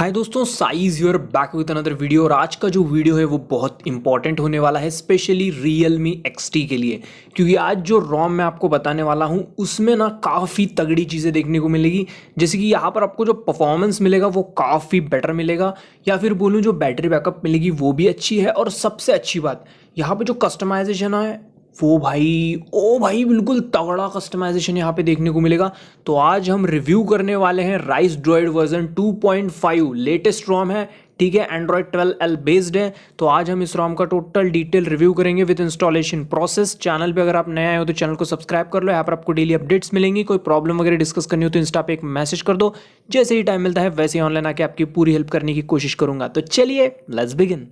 हाय दोस्तों, size you're back with another video. और आज का जो वीडियो है वो बहुत इंपॉर्टेंट होने वाला है, स्पेशली Realme XT के लिए। क्योंकि आज जो रोम मैं आपको बताने वाला हूँ उसमें ना काफ़ी तगड़ी चीज़ें देखने को मिलेगी। जैसे कि यहाँ पर आपको जो परफॉर्मेंस मिलेगा वो काफ़ी बेटर मिलेगा, या फिर बोलूँ जो बैटरी बैकअप मिलेगी वो भी अच्छी है। और सबसे अच्छी बात यहाँ पर जो कस्टमाइजेशन है वो भाई बिल्कुल तगड़ा कस्टमाइजेशन यहाँ पे देखने को मिलेगा। तो आज हम रिव्यू करने वाले हैं राइज ड्रॉइड वर्जन 2.5 लेटेस्ट रोम है, ठीक है। एंड्रॉयड 12L बेस्ड है। तो आज हम इस रोम का टोटल डिटेल रिव्यू करेंगे विद इंस्टॉलेशन प्रोसेस। चैनल पे अगर आप नए आए हो तो चैनल को सब्सक्राइब कर लो, यहाँ पर आपको डेली अपडेट्स मिलेंगी। कोई प्रॉब्लम वगैरह डिस्कस करनी हो तो इंस्टा पे एक मैसेज कर दो, जैसे ही टाइम मिलता है वैसे ही ऑनलाइन आके आपकी पूरी हेल्प करने की कोशिश करूंगा। तो चलिए लेट्स बिगिन।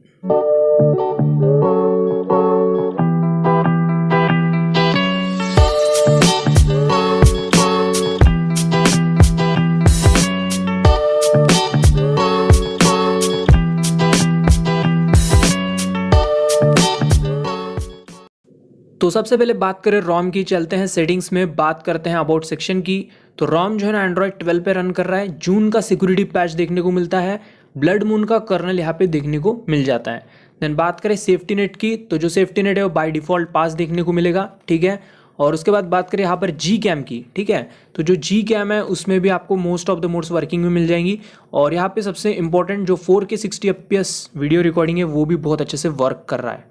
तो सबसे पहले बात करें रोम की, चलते हैं सेटिंग्स में, बात करते हैं अबाउट सेक्शन की। तो रोम जो है ना एंड्रॉयड 12 पे रन कर रहा है। जून का सिक्योरिटी पैच देखने को मिलता है। ब्लड मून का कर्नल यहाँ पे देखने को मिल जाता है। देन बात करें सेफ्टी नेट की, तो जो सेफ्टी नेट है वो बाय डिफॉल्ट पास देखने को मिलेगा, ठीक है। और उसके बाद बात करें यहाँ पर जी कैम की, ठीक है। तो जो जी कैम है उसमें भी आपको most of the modes working में मिल जाएंगी। और यहाँ पे सबसे इंपॉर्टेंट जो 4K 60 FPS वीडियो रिकॉर्डिंग है वो भी बहुत अच्छे से वर्क कर रहा है।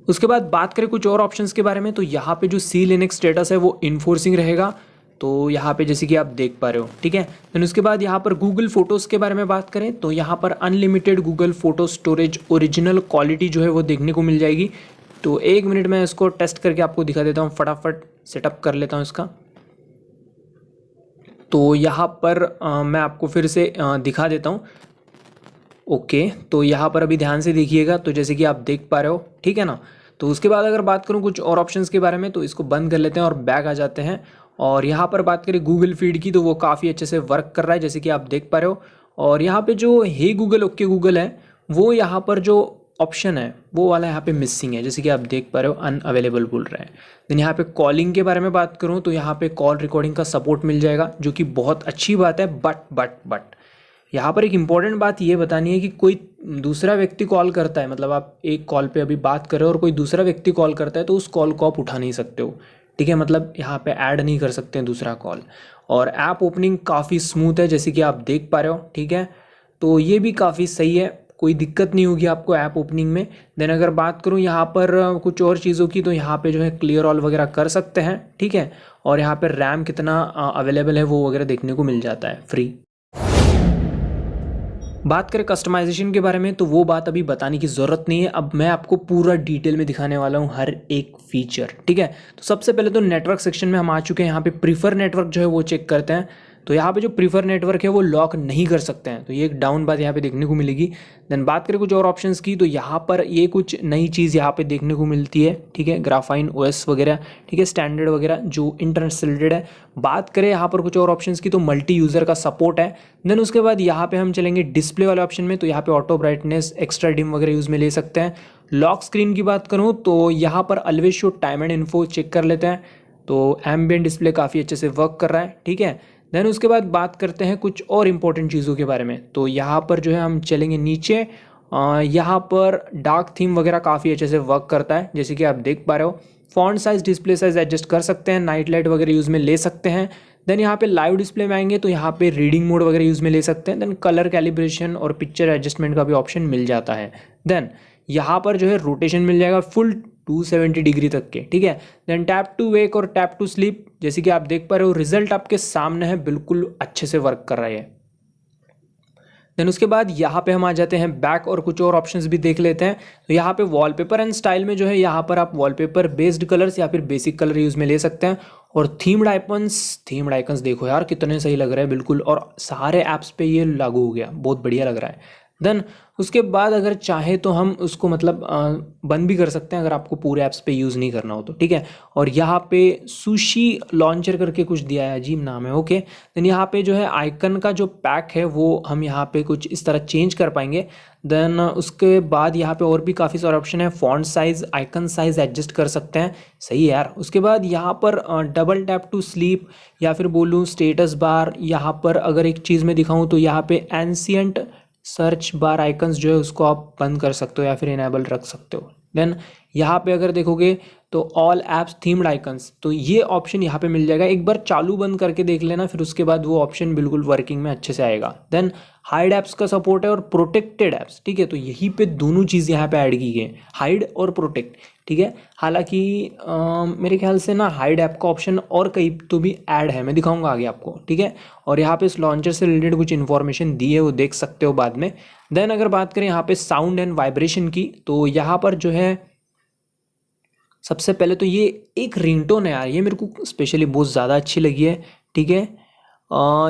उसके बाद बात करें कुछ और ऑप्शंस के बारे में, तो यहाँ पे जो सी लिनक्स स्टेटस है वो इन्फोर्सिंग रहेगा। तो यहाँ पे जैसे कि आप देख पा रहे हो, ठीक है। देन उसके बाद यहाँ पर गूगल फोटोज़ के बारे में बात करें तो यहाँ पर unlimited Google photo storage original quality जो है वो देखने को मिल जाएगी। तो एक मिनट में इसको टेस्ट करके आपको दिखा देता हूँ, फटाफट सेटअप कर लेता हूँ इसका। तो यहाँ पर मैं आपको फिर से दिखा देता हूँ। ओके, तो यहाँ पर अभी ध्यान से देखिएगा, तो जैसे कि आप देख पा रहे हो, ठीक है ना। तो उसके बाद अगर बात करूँ कुछ और ऑप्शंस के बारे में तो इसको बंद कर लेते हैं और बैक आ जाते हैं। और यहाँ पर बात करें गूगल फीड की तो वो काफ़ी अच्छे से वर्क कर रहा है, जैसे कि आप देख पा रहे हो। और यहाँ पे जो हे गूगल ओके गूगल है वो यहाँ पर जो ऑप्शन है वो वाला यहाँ पे मिसिंग है, जैसे कि आप देख पा रहे हो अनअवेलेबल बोल रहे हैं। देन यहाँ पे कॉलिंग के बारे में बात करूँ तो यहाँ पे कॉल रिकॉर्डिंग का सपोर्ट मिल जाएगा, जो कि बहुत अच्छी बात है। बट यहाँ पर एक इम्पॉर्टेंट बात ये बतानी है कि कोई दूसरा व्यक्ति कॉल करता है, मतलब आप एक कॉल पे अभी बात कर रहे हो और कोई दूसरा व्यक्ति कॉल करता है तो उस कॉल को आप उठा नहीं सकते हो, ठीक है। मतलब यहाँ पे ऐड नहीं कर सकते हैं दूसरा कॉल। और ऐप ओपनिंग काफ़ी स्मूथ है, जैसे कि आप देख पा रहे हो, ठीक है। तो ये भी काफ़ी सही है, कोई दिक्कत नहीं होगी आपको ऐप ओपनिंग में। देन अगर बात करूँ यहाँ पर कुछ और चीज़ों की तो यहाँ पे जो है क्लियर ऑल वगैरह कर सकते हैं, ठीक है। और यहाँ पर रैम कितना अवेलेबल है वो वगैरह देखने को मिल जाता है फ्री। बात करें कस्टमाइजेशन के बारे में तो वो बात अभी बताने की ज़रूरत नहीं है, अब मैं आपको पूरा डिटेल में दिखाने वाला हूँ हर एक फीचर, ठीक है। तो सबसे पहले तो नेटवर्क सेक्शन में हम आ चुके हैं। यहाँ पे प्रीफर नेटवर्क जो है वो चेक करते हैं। तो यहाँ पे जो प्रीफर नेटवर्क है वो लॉक नहीं कर सकते हैं, तो ये एक डाउन बात यहाँ पे देखने को मिलेगी। देन बात करें कुछ और ऑप्शंस की तो यहाँ पर ये कुछ नई चीज़ यहाँ पे देखने को मिलती है, ठीक है। ग्राफाइन OS वगैरह, ठीक है, स्टैंडर्ड वगैरह जो इंटरनेट से रिलेटेड है। बात करें यहाँ पर कुछ और ऑप्शंस की तो मल्टी यूज़र का सपोर्ट है। देन उसके बाद यहाँ पे हम चलेंगे डिस्प्ले वाले ऑप्शन में, तो यहाँ पे ऑटो ब्राइटनेस, एक्स्ट्रा डिम वगैरह यूज़ में ले सकते हैं। लॉक स्क्रीन की बात करूँ तो यहाँ पर always show time and info check कर लेते हैं। तो एम्बिएंट डिस्प्ले काफ़ी अच्छे से वर्क कर रहा है, ठीक है। देन उसके बाद बात करते हैं कुछ और इम्पोर्टेंट चीज़ों के बारे में। तो यहाँ पर जो है हम चलेंगे नीचे, यहाँ पर डार्क थीम वगैरह काफ़ी अच्छे से वर्क करता है, जैसे कि आप देख पा रहे हो। Font size, display size adjust कर सकते हैं, नाइट लाइट वगैरह यूज़ में ले सकते हैं। देन यहाँ पे लाइव डिस्प्ले में आएंगे तो यहाँ पे रीडिंग मोड वगैरह यूज़ में ले सकते हैं। देन कलर कैलिब्रेशन और पिक्चर एडजस्टमेंट का भी ऑप्शन मिल जाता है। देन यहाँ पर जो है रोटेशन मिल जाएगा फुल 270 डिग्री तक के, ठीक है। देन टैप टू वेक और टैप टू स्लीप, जैसे कि आप देख पा रहे हो रिजल्ट आपके सामने है, बिल्कुल अच्छे से वर्क कर रहा है। देन उसके बाद यहाँ पे हम आ जाते हैं बैक और कुछ और ऑप्शंस भी देख लेते हैं। तो यहाँ पे वॉलपेपर एंड स्टाइल में जो है यहाँ पर आप वॉलपेपर बेस्ड कलर्स या फिर बेसिक कलर यूज़ में ले सकते हैं। और थीम्ड आइकन्स देखो यार कितने सही लग रहे हैं बिल्कुल, और सारे ऐप्स पे ये लागू हो गया, बहुत बढ़िया लग रहा है। देन उसके बाद अगर चाहे तो हम उसको मतलब बंद भी कर सकते हैं अगर आपको पूरे ऐप्स पे यूज़ नहीं करना हो तो, ठीक है। और यहाँ पे सुशी लॉन्चर करके कुछ दिया है, अजीब नाम है, ओके। देन यहाँ पे जो है आइकन का जो पैक है वो हम यहाँ पे कुछ इस तरह चेंज कर पाएंगे। देन उसके बाद यहाँ पे और भी काफ़ी सारे ऑप्शन है, font size, icon size adjust कर सकते हैं, सही है यार। उसके बाद यहाँ पर डबल टैप टू स्लीप या फिर बोलूँ स्टेटस बार, यहाँ पर अगर एक चीज़ मैं दिखाऊँ तो यहाँ पे एंशियंट सर्च बार आइकन्स जो है उसको आप बंद कर सकते हो या फिर इनेबल रख सकते हो। देन यहाँ पे अगर देखोगे तो ऑल एप्स थीम्ड आइकन्स, तो ये ऑप्शन यहाँ पे मिल जाएगा। एक बार चालू बंद करके देख लेना, फिर उसके बाद वो ऑप्शन बिल्कुल वर्किंग में अच्छे से आएगा। देन हाइड ऐप्स का सपोर्ट है और प्रोटेक्टेड ऐप्स, ठीक है। तो यहीं पे दोनों चीज़ यहाँ पे ऐड की गई है, हाइड और प्रोटेक्ट, ठीक है। हालांकि मेरे ख्याल से ना हाइड ऐप का ऑप्शन और कहीं तो भी ऐड है, मैं दिखाऊंगा आगे आपको, ठीक है। और यहाँ पे इस लॉन्चर से रिलेटेड कुछ इन्फॉर्मेशन दी है, वो देख सकते हो बाद में। देन अगर बात करें यहाँ पे साउंड एंड वाइब्रेशन की, तो यहाँ पर जो है सबसे पहले तो ये एक रिंगटोन है यार, ये मेरे को स्पेशली बहुत ज़्यादा अच्छी लगी है, ठीक है।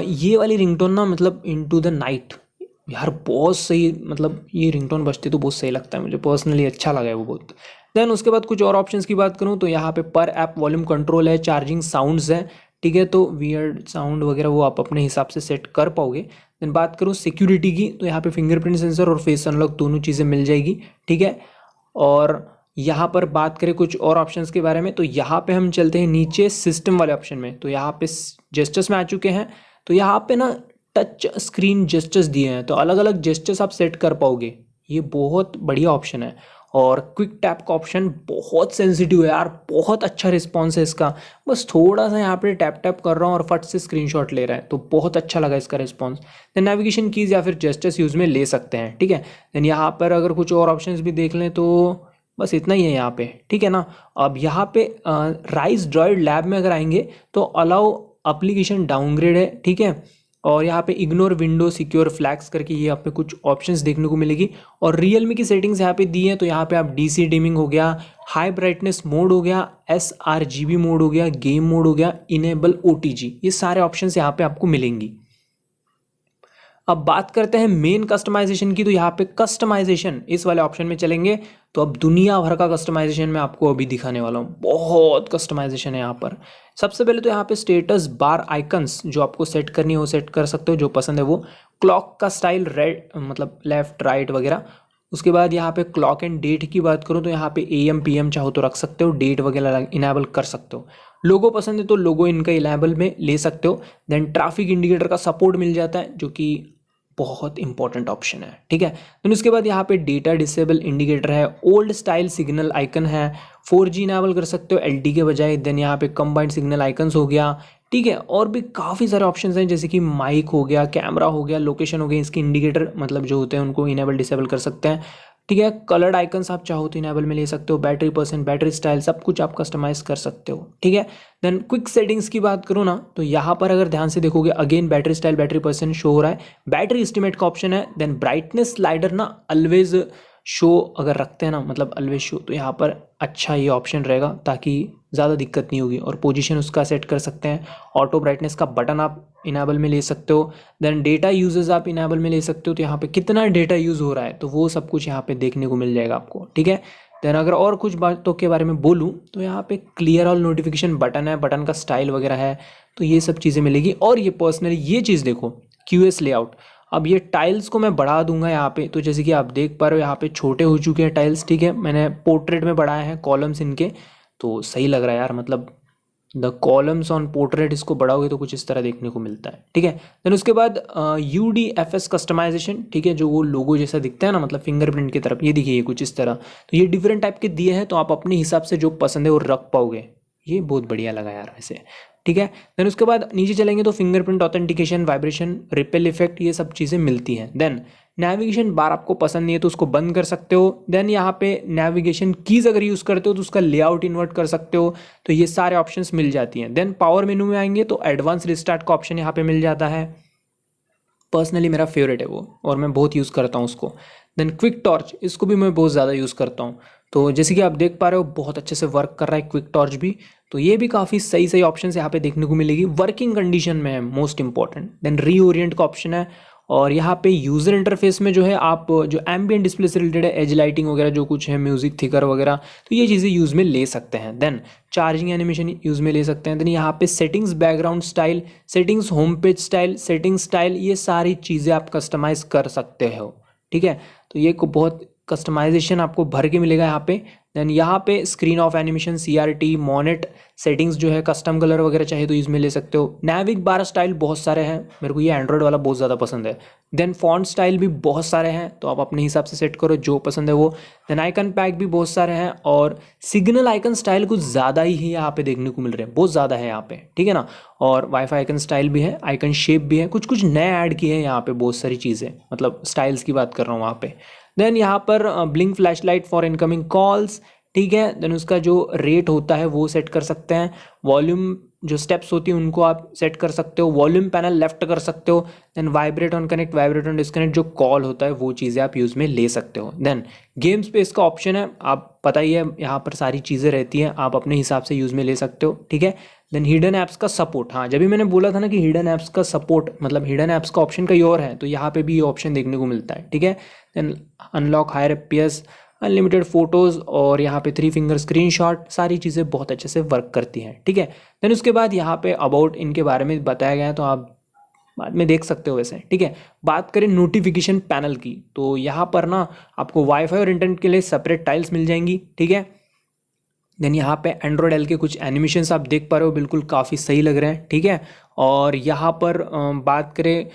ये वाली रिंगटोन ना मतलब इनटू द नाइट यार बहुत सही, मतलब ये रिंगटोन बजती तो बहुत सही लगता है मुझे पर्सनली, अच्छा लगा है वो बहुत। देन उसके बाद कुछ और ऑप्शंस की बात करूँ तो यहाँ पे पर ऐप वॉल्यूम कंट्रोल है, चार्जिंग साउंड्स है, ठीक है। तो वियर्ड साउंड वगैरह वो आप अपने हिसाब से सेट कर पाओगे। देन बात करूँ सिक्योरिटी की, तो यहाँ पे फिंगरप्रिंट सेंसर और फेस अनलॉक दोनों चीज़ें मिल जाएगी, ठीक है। और यहाँ पर बात करें कुछ और ऑप्शंस के बारे में, तो यहाँ पे हम चलते हैं नीचे सिस्टम वाले ऑप्शन में। तो यहाँ पे जेस्चर्स में आ चुके हैं, तो यहाँ पे ना टच स्क्रीन जेस्चर्स दिए हैं, तो अलग अलग जेस्चर्स आप सेट कर पाओगे, ये बहुत बढ़िया ऑप्शन है। और क्विक टैप का ऑप्शन बहुत सेंसिटिव है यार, बहुत अच्छा रिस्पॉन्स है इसका, बस थोड़ा सा यहाँ पे टैप टैप कर रहा हूँ और फट से स्क्रीनशॉट ले रहा है, तो बहुत अच्छा लगा इसका रिस्पॉन्स। देन नेविगेशन कीज या फिर जेस्चर्स यूज में ले सकते हैं, ठीक है। देन यहाँ पर अगर कुछ और ऑप्शंस भी देख लें तो बस इतना ही है यहाँ पे, ठीक है ना। अब यहाँ पे राइज ड्रॉइड लैब में अगर आएंगे तो अलाउ एप्लीकेशन डाउनग्रेड है, ठीक है। और यहाँ पे इग्नोर विंडो सिक्योर फ्लैग्स करके ये यहाँ पे कुछ ऑप्शंस देखने को मिलेगी। और रियलमी की सेटिंग्स यहाँ पे दी है, तो यहाँ पे आप डीसी डिमिंग हो गया, हाई ब्राइटनेस मोड हो गया, sRGB मोड हो गया, गेम मोड हो गया, इनेबल OTG, ये सारे ऑप्शंस यहाँ पे आपको मिलेंगी। अब बात करते हैं मेन कस्टमाइजेशन की, तो यहाँ पे कस्टमाइजेशन इस वाले ऑप्शन में चलेंगे, तो अब दुनिया भर का कस्टमाइजेशन मैं आपको अभी दिखाने वाला हूँ, बहुत कस्टमाइजेशन है यहाँ पर। सबसे पहले तो यहाँ पे स्टेटस बार आइकन्स जो आपको सेट करनी है वो सेट कर सकते हो, जो पसंद है वो। क्लॉक का स्टाइल रेड मतलब लेफ्ट राइट वगैरह। उसके बाद यहाँ पे क्लॉक एंड डेट की बात करूँ तो यहाँ पे AM PM चाहो तो रख सकते हो, डेट वगैरह इनेबल कर सकते हो। लोगो पसंद है तो लोगो इनका इनेबल में ले सकते हो। देन ट्रैफिक इंडिकेटर का सपोर्ट मिल जाता है, जो कि बहुत इंपॉर्टेंट ऑप्शन है, ठीक है। देन उसके बाद यहाँ पे डेटा डिसेबल इंडिकेटर है, ओल्ड स्टाइल सिग्नल आइकन है, 4G इनेबल कर सकते हो LTE के बजाय। देन यहाँ पे कंबाइंड सिग्नल आइकन्स हो गया, ठीक है। और भी काफ़ी सारे ऑप्शंस हैं, जैसे कि माइक हो गया, कैमरा हो गया, लोकेशन हो गया, इसके इंडिकेटर मतलब जो होते हैं उनको इनेबल डिसेबल कर सकते हैं, ठीक है। कलर्ड आइकन्स आप चाहो तो इनेबल में ले सकते हो, बैटरी परसेंट, बैटरी स्टाइल, सब कुछ आप कस्टमाइज कर सकते हो, ठीक है। देन क्विक सेटिंग्स की बात करूँ ना, तो यहाँ पर अगर ध्यान से देखोगे again battery style, battery percent show हो रहा है, बैटरी एस्टिमेट का ऑप्शन है। देन ब्राइटनेस स्लाइडर ना ऑलवेज शो अगर रखते हैं ना, मतलब ऑलवेज शो, तो यहाँ पर अच्छा ये ऑप्शन रहेगा ताकि ज़्यादा दिक्कत नहीं होगी। और पोजीशन उसका सेट कर सकते हैं, ऑटो ब्राइटनेस का बटन आप इनेबल में ले सकते हो। देन डेटा यूजेस आप इनेबल में ले सकते हो, तो यहाँ पे कितना डेटा यूज़ हो रहा है तो वो सब कुछ यहाँ पे देखने को मिल जाएगा आपको, ठीक है। देन अगर और कुछ बातों के बारे में बोलूँ तो यहाँ पे क्लियर ऑल नोटिफिकेशन बटन है, बटन का स्टाइल वगैरह है, तो ये सब चीज़ें मिलेगी। और ये पर्सनली ये चीज़ देखो QS लेआउट, अब ये टाइल्स को मैं बढ़ा दूंगा यहाँ पे, तो जैसे कि आप देख पा रहे हो यहाँ पे छोटे हो चुके हैं टाइल्स, ठीक है। मैंने पोर्ट्रेट में बढ़ाए हैं कॉलम्स इनके, तो सही लग रहा है यार, मतलब द कॉलम्स ऑन पोर्ट्रेट, इसको बढ़ाओगे तो कुछ इस तरह देखने को मिलता है, ठीक है। देन उसके बाद UDFS कस्टमाइजेशन, ठीक है, जो वो लोगो जैसा दिखता है ना, मतलब फिंगरप्रिंट की तरफ, ये देखिए कुछ इस तरह, तो ये डिफरेंट टाइप के दिए हैं, तो आप अपने हिसाब से जो पसंद है वो रख पाओगे, ये बहुत बढ़िया लगा यार वैसे, ठीक है। देन उसके बाद नीचे चलेंगे तो fingerprint authentication, vibration, repel effect, ये सब चीज़ें मिलती हैं। देन नेविगेशन बार आपको पसंद नहीं है तो उसको बंद कर सकते हो। देन यहाँ पे नेविगेशन कीज अगर यूज़ करते हो तो उसका लेआउट इन्वर्ट कर सकते हो, तो ये सारे ऑप्शंस मिल जाती हैं। देन पावर मेनू में आएंगे तो एडवांस रिस्टार्ट का ऑप्शन यहाँ पे मिल जाता है, पर्सनली मेरा फेवरेट है वो और मैं बहुत यूज़ करता हूँ उसको। देन क्विक टॉर्च, इसको भी मैं बहुत ज़्यादा यूज़ करता हूँ, तो जैसे कि आप देख पा रहे हो बहुत अच्छे से वर्क कर रहा है क्विक टॉर्च भी, तो ये भी काफ़ी सही सही ऑप्शन यहाँ पे देखने को मिलेगी, वर्किंग कंडीशन में है मोस्ट इंपॉर्टेंट। देन रीओरिएंट का ऑप्शन है, और यहाँ पे यूज़र इंटरफेस में जो है आप जो एम्बिएंट डिस्प्ले से रिलेटेड है, एज लाइटिंग वगैरह जो कुछ है, म्यूजिक थिकर वगैरह, तो ये चीज़ें यूज़ में ले सकते हैं। देन चार्जिंग एनिमेशन यूज़ में ले सकते हैं। देन यहाँ पे settings, background style, settings, home page style, setting style, ये सारी चीज़ें आप कस्टमाइज़ कर सकते हो। ठीक है, तो ये को बहुत कस्टमाइजेशन आपको भर के मिलेगा यहाँ पे। देन यहाँ पे screen off animation, CRT, Monet settings जो है, कस्टम कलर वगैरह चाहिए तो इसमें ले सकते हो। नेविक बार स्टाइल बहुत सारे हैं, मेरे को ये एंड्रॉयड वाला बहुत ज़्यादा पसंद है। देन फॉन्ट स्टाइल भी बहुत सारे हैं, तो आप अपने हिसाब से सेट करो जो पसंद है वो। देन आइकन पैक भी बहुत सारे हैं, और सिग्नल आइकन स्टाइल कुछ ज़्यादा ही यहाँ पे देखने को मिल रहे हैं, बहुत ज़्यादा है यहाँ पे, ठीक है ना। और वाईफाई आइकन स्टाइल भी है, आइकन शेप भी है, कुछ कुछ नए ऐड किए हैं यहाँ पे, बहुत सारी चीज़ें, मतलब स्टाइल्स की बात कर रहा हूँ वहाँ पे। देन यहाँ पर blink flash light for incoming calls, ठीक है। देन उसका जो रेट होता है वो सेट कर सकते हैं। वॉल्यूम जो स्टेप्स होती हैं उनको आप सेट कर सकते हो। वॉल्यूम पैनल लेफ्ट कर सकते हो। Then vibrate on connect, vibrate on disconnect, जो कॉल होता है वो चीज़ें आप यूज़ में ले सकते हो। देन गेम स्पेस का ऑप्शन है, आप पता ही है यहाँ पर सारी चीज़ें रहती हैं, आप अपने हिसाब से यूज़ में ले सकते हो, ठीक है। देन हिडन ऐप्स का सपोर्ट, हाँ जब भी मैंने बोला था ना कि हिडन ऐप्स का सपोर्ट, मतलब हिडन ऐप्स का ऑप्शन कहीं और है, तो यहाँ पे भी ये ऑप्शन देखने को मिलता है, ठीक है। Then unlock higher FPS, unlimited photos, और यहाँ पे 3 फिंगर स्क्रीनशॉट, सारी चीज़ें बहुत अच्छे से वर्क करती हैं, ठीक है। देन उसके बाद यहाँ पे अबाउट इनके बारे में बताया गया है, तो आप बाद में देख सकते हो वैसे, ठीक है। बात करें नोटिफिकेशन पैनल की, तो यहाँ पर ना आपको वाईफाई और इंटरनेट के लिए सेपरेट टाइल्स मिल जाएंगी, ठीक है। देन यहाँ पे एंड्रॉयड एल के कुछ एनिमेशंस आप देख पा रहे हो, बिल्कुल काफ़ी सही लग रहे हैं, ठीक है। और यहाँ पर बात करें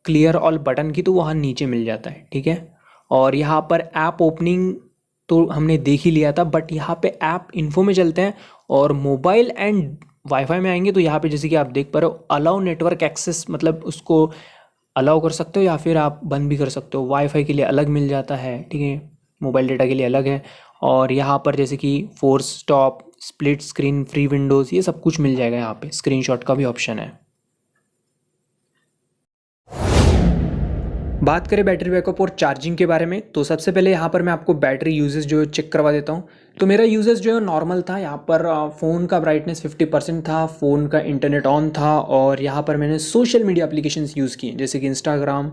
क्लियर ऑल बटन की, तो वहाँ नीचे मिल जाता है, ठीक है। और यहाँ पर ऐप ओपनिंग तो हमने देख ही लिया था, बट यहाँ पे ऐप इन्फो में चलते हैं और मोबाइल एंड वाईफाई में आएंगे, तो यहाँ पे जैसे कि आप देख पा रहे हो अलाउ नेटवर्क एक्सेस, मतलब उसको अलाउ कर सकते हो या फिर आप बंद भी कर सकते हो। वाईफाई के लिए अलग मिल जाता है, ठीक है, मोबाइल डेटा के लिए अलग है। और यहाँ पर जैसे कि force stop, split screen, free Windows, ये सब कुछ मिल जाएगा। यहाँ पे स्क्रीनशॉट का भी ऑप्शन है। बात करें बैटरी बैकअप और चार्जिंग के बारे में, तो सबसे पहले यहाँ पर मैं आपको बैटरी यूजेज जो है चेक करवा देता हूँ। तो मेरा यूजेज जो है नॉर्मल था, यहाँ पर फ़ोन का ब्राइटनेस 50% था, फ़ोन का इंटरनेट ऑन था, और यहाँ पर मैंने सोशल मीडिया एप्लीकेशंस यूज़ किए जैसे कि इंस्टाग्राम,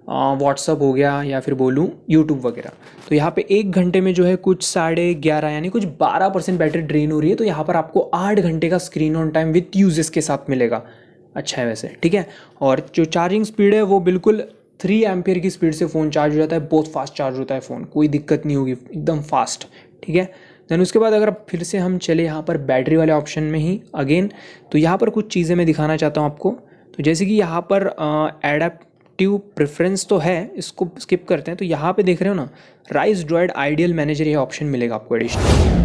व्हाट्सअप हो गया, या फिर बोलूँ यूट्यूब वगैरह। तो यहाँ पे 1 घंटे में जो है कुछ 11.5 यानी कुछ 12% बैटरी ड्रेन हो रही है। तो यहाँ पर आपको 8 घंटे का screen on time with uses के साथ मिलेगा, अच्छा है वैसे, ठीक है। और जो चार्जिंग स्पीड है वो बिल्कुल 3 एम्पियर की स्पीड से फ़ोन चार्ज हो जाता है, बहुत फास्ट चार्ज होता है फ़ोन, कोई दिक्कत नहीं होगी, एकदम फास्ट, ठीक है। देन उसके बाद अगर फिर से हम चले यहाँ पर बैटरी वाले ऑप्शन में ही अगेन, तो यहाँ पर कुछ चीज़ें मैं दिखाना चाहता हूँ आपको। तो जैसे कि यहाँ पर एडेप्टिव प्रेफरेंस तो है, इसको स्किप करते हैं। तो यहाँ पे देख रहे हो ना, राइज ड्रॉइड आइडियल मैनेजर, ये ऑप्शन मिलेगा आपको एडिशनल।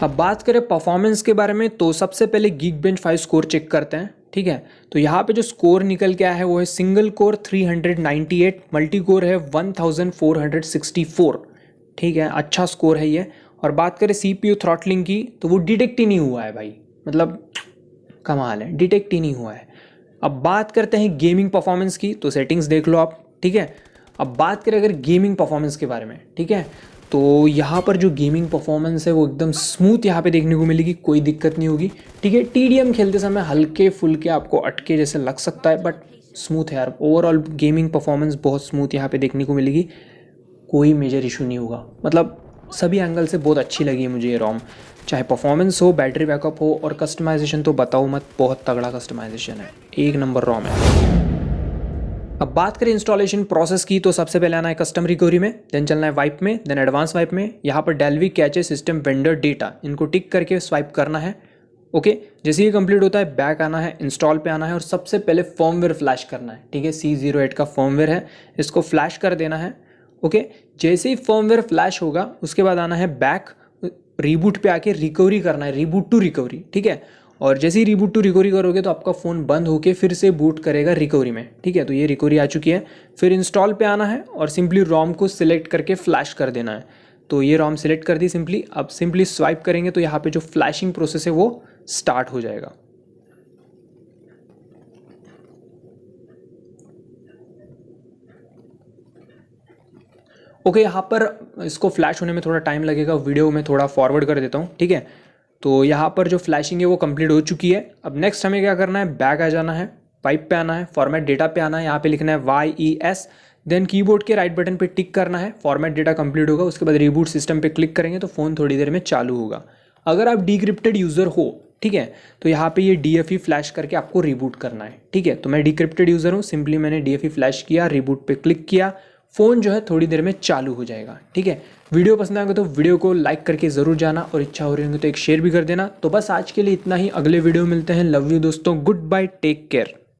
अब बात करें परफॉर्मेंस के बारे में, तो सबसे पहले Geekbench 5 स्कोर चेक करते हैं, ठीक है। तो यहाँ पे जो स्कोर निकल के आया है वो है सिंगल कोर 398, मल्टी कोर है 1464, ठीक है, अच्छा स्कोर है ये। और बात करें CPU थ्रॉटलिंग की, तो वो डिटेक्ट ही नहीं हुआ है भाई, मतलब कमाल है, डिटेक्ट ही नहीं हुआ है। अब बात करते हैं गेमिंग परफॉर्मेंस की, तो सेटिंग्स देख लो आप, ठीक है। अब बात करें अगर गेमिंग परफॉर्मेंस के बारे में, ठीक है, तो यहाँ पर जो गेमिंग परफॉर्मेंस है वो एकदम स्मूथ यहाँ पे देखने को मिलेगी, कोई दिक्कत नहीं होगी, ठीक है। TDM खेलते समय हल्के फुल्के आपको अटके जैसे लग सकता है, बट स्मूथ है यार, ओवरऑल गेमिंग परफॉर्मेंस बहुत स्मूथ यहाँ पे देखने को मिलेगी, कोई मेजर इशू नहीं होगा, मतलब सभी एंगल से बहुत अच्छी लगी है मुझे ये रोम, चाहे परफॉर्मेंस हो, बैटरी बैकअप हो, और कस्टमाइजेशन तो बताओ मत, बहुत तगड़ा कस्टमाइजेशन है, 1 नंबर रोम है। अब बात करें इंस्टॉलेशन प्रोसेस की, तो सबसे पहले आना है कस्टम रिकवरी में, देन चलना है वाइप में, देन एडवांस वाइप में। यहाँ पर डेल्वी कैचे सिस्टम वेंडर डेटा, इनको टिक करके स्वाइप करना है, ओके। जैसे ये कंप्लीट होता है बैक आना है, इंस्टॉल पे आना है, और सबसे पहले फर्मवेयर फ्लैश करना है, ठीक है। C08 का फर्मवेयर है, इसको फ्लैश कर देना है, ओके। जैसे ही फर्मवेयर फ्लैश होगा उसके बाद आना है बैक, रीबूट पे आके रिकवरी करना है, रीबूट टू रिकवरी, ठीक है। और जैसे ही रिबूट टू रिकवरी करोगे तो आपका फ़ोन बंद होके फिर से बूट करेगा रिकवरी में, ठीक है। तो ये रिकवरी आ चुकी है। फिर इंस्टॉल पे आना है और सिंपली रोम को सिलेक्ट करके फ्लैश कर देना है। तो ये रोम सिलेक्ट कर दी सिंपली। अब सिंपली स्वाइप करेंगे तो यहाँ पे जो फ्लैशिंग प्रोसेस है वो स्टार्ट हो जाएगा। ओके, यहाँ पर इसको फ्लैश होने में थोड़ा टाइम लगेगा, वीडियो में थोड़ा फॉरवर्ड कर देता हूँ, ठीक है। तो यहाँ पर जो फ्लैशिंग है वो कंप्लीट हो चुकी है। अब नेक्स्ट हमें क्या करना है, बैक आ जाना है, पाइप पे आना है, फॉर्मेट डेटा पे आना है, यहाँ पे लिखना है YES, देन कीबोर्ड के राइट बटन पे टिक करना है, फॉर्मेट डेटा कंप्लीट होगा, उसके बाद रिबूट सिस्टम पे क्लिक करेंगे तो फ़ोन थोड़ी देर में चालू होगा। अगर आप डिक्रिप्टेड यूज़र हो, ठीक है, तो यहाँ पे ये DFE फ्लैश करके आपको रिबूट करना है, ठीक है। तो मैं डिक्रिप्टेड यूज़र हूँ, सिंपली मैंने DFE फ्लैश किया, रिबूट पे क्लिक किया, फ़ोन जो है थोड़ी देर में चालू हो जाएगा, ठीक है। वीडियो पसंद आएगा तो वीडियो को लाइक करके ज़रूर जाना, और इच्छा हो रही होगी तो एक शेयर भी कर देना। तो बस आज के लिए इतना ही, अगले वीडियो मिलते हैं। लव यू दोस्तों, गुड बाय, टेक केयर।